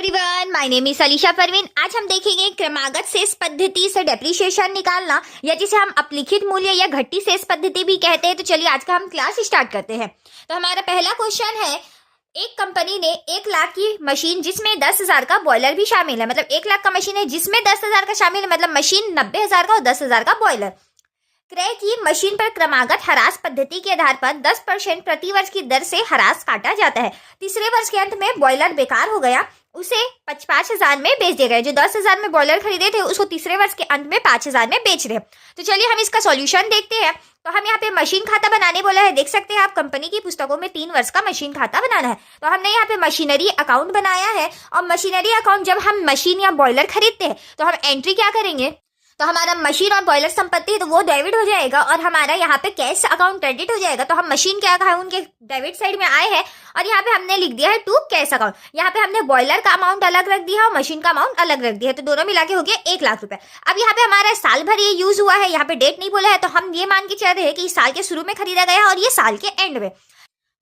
Everyone, my name is Alisha Parveen. आज हम देखेंगे क्रमागत शेष पद्धति से डेप्रिसिएशन निकालना, या जिसे हम अपलिखित मूल्य या घटी शेष पद्धति भी कहते हैं। तो चलिए आज का हम क्लास स्टार्ट करते हैं। तो हमारा पहला क्वेश्चन है, एक कंपनी ने 1 लाख की मशीन जिसमें 10,000 का बॉयलर भी शामिल है, मतलब 1 लाख का मशीन है जिसमें 10,000 का शामिल है, मतलब मशीन 90,000 का और 10,000 का बॉयलर क्रय की। मशीन पर क्रमागत ह्रास पद्धति के आधार पर 10% प्रति वर्ष की दर से ह्रास काटा जाता है। तीसरे वर्ष के अंत में बॉयलर बेकार हो गया, उसे 5,000 में बेच दिया गया। जो 10,000 में बॉयलर खरीदे थे उसको तीसरे वर्ष के अंत में 5,000 में बेच रहे हैं। तो चलिए हम इसका सॉल्यूशन देखते हैं। तो हम यहाँ पे मशीन खाता बनाने बोला है, देख सकते हैं आप कंपनी की पुस्तकों में 3 वर्ष का मशीन खाता बनाना है। तो हमने यहाँ पे मशीनरी अकाउंट बनाया है, और मशीनरी अकाउंट जब हम मशीन या बॉयलर खरीदते हैं तो हम एंट्री क्या करेंगे, तो हमारा मशीन और बॉयलर संपत्ति है तो वो डेबिट हो जाएगा, और हमारा यहाँ पे कैश अकाउंट क्रेडिट हो जाएगा। तो हम मशीन के अकाउंट के डेबिट साइड में आए हैं, और यहाँ पे हमने लिख दिया है टू कैश अकाउंट। यहाँ पे हमने बॉयलर का अमाउंट अलग रख दिया और मशीन का अमाउंट अलग रख दिया है, तो दोनों मिला के हो गया 1 लाख रुपए। अब यहाँ पे हमारा साल भर ये यूज हुआ है, यहाँ पे डेट नहीं बोला है, तो हम ये मान के चल रहे हैं कि साल के शुरू में खरीदा गया और ये साल के एंड में।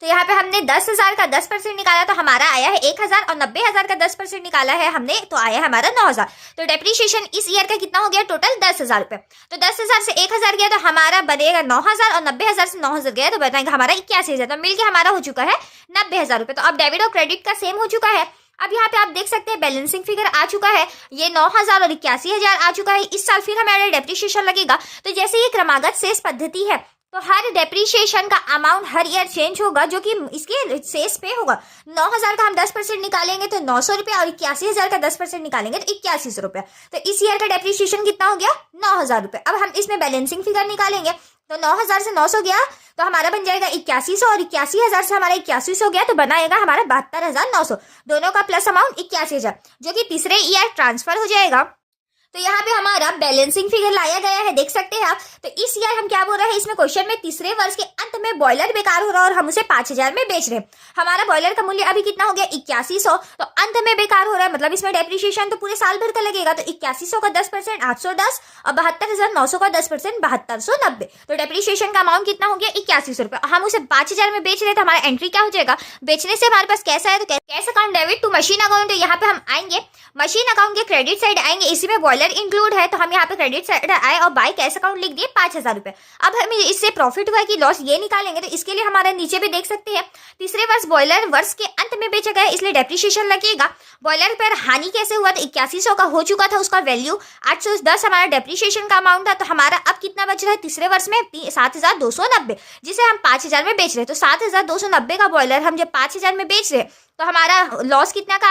तो यहाँ पे हमने 10,000 का 10% निकाला तो हमारा आया है 1,000, और 90,000 का 10% निकाला है हमने तो आया है हमारा 9,000। तो डेप्रिसिएशन इस ईयर का कितना हो गया, टोटल 10,000 रुपए। तो 10,000 से 1,000 गया तो हमारा बनेगा 9,000, और 90,000 से 9,000 गया तो बनेगा हमारा 81,000। तो मिलके हमारा हो चुका है 90,000 रुपए। तो अब डेबिट और क्रेडिट का सेम हो चुका है। अब यहाँ पे आप देख सकते हैं बैलेंसिंग फिगर आ चुका है, ये 9,000 और 81,000 आ चुका है। इस साल फिर हमारा डेप्रिसिएशन लगेगा। तो जैसे ये क्रमागत शेष पद्धति है तो हर डेप्रिसिएशन का अमाउंट हर ईयर चेंज होगा, जो कि इसके शेष पे होगा। 9,000 का हम 10% निकालेंगे तो 900 रुपये, और 81,000 का 10% निकालेंगे तो 8100 रुपये। तो इस ईयर का डेप्रिसिएशन कितना हो गया, 9,000 रुपये। अब हम इसमें बैलेंसिंग फिगर निकालेंगे तो 9,000 से 900 गया तो हमारा बन जाएगा 8100, और 81,000 से हमारा 8100 गया तो बनाएगा हमारा 72,900। दोनों का प्लस अमाउंट 81,000, जो कि तीसरे ईयर ट्रांसफर हो जाएगा। तो यहाँ पे हमारा बैलेंसिंग फिगर लाया गया है, देख सकते हैं आप। तो इस ईयर हम क्या बोल रहे हैं, इसमें क्वेश्चन में तीसरे वर्ष के अंत में बॉयलर बेकार हो रहा है और हम उसे 5,000 में बेच रहे हैं। हमारा बॉयलर का मूल्य अभी कितना हो गया, 8100। तो अंत में बेकार हो रहा है, मतलब इसमें डेप्रिसिएशन तो पूरे साल भर का लगेगा। तो 8100 का 10% 810, और 72,900 का 10% 7290। तो डेप्रिसिएशन का अमाउंट कितना हो गया, 8100 रुपये। हम उसे 5,000 में बेच रहे हैं तो हमारा एंट्री क्या हो जाएगा, बेचने से हमारे पास कैसा है तो cash account debit to machine account. यहाँ पे हम आएंगे मशीन अकाउंट के क्रेडिट साइड आएंगे, इसी में बॉयलर इंक्लूड है तो हम यहाँ पे क्रेडिट साइड आए और बाय कैश अकाउंट लिख दिए 5,000 रुपए। अब हमें इससे प्रॉफिट हुआ कि लॉस ये निकालेंगे, तो इसके लिए हमारे नीचे भी देख सकते हैं तीसरे वर्ष बॉयलर वर्ष के अंत में बेचा गया, इसलिए डेप्रिसिएशन लगेगा। बॉयलर पर हानि कैसे हुआ, तो 8100 का हो चुका था, उसका वैल्यू 810 हमारा डेप्रिसिएशन का अमाउंट था। तो हमारा अब कितना बच रहा है तीसरे वर्ष में, 7,290, जिसे हम 5,000 में बेच रहे हैं। तो 7,290 का बॉयलर हम जब 5,000 में बेच रहे हैं तो हमारा लॉस कितना का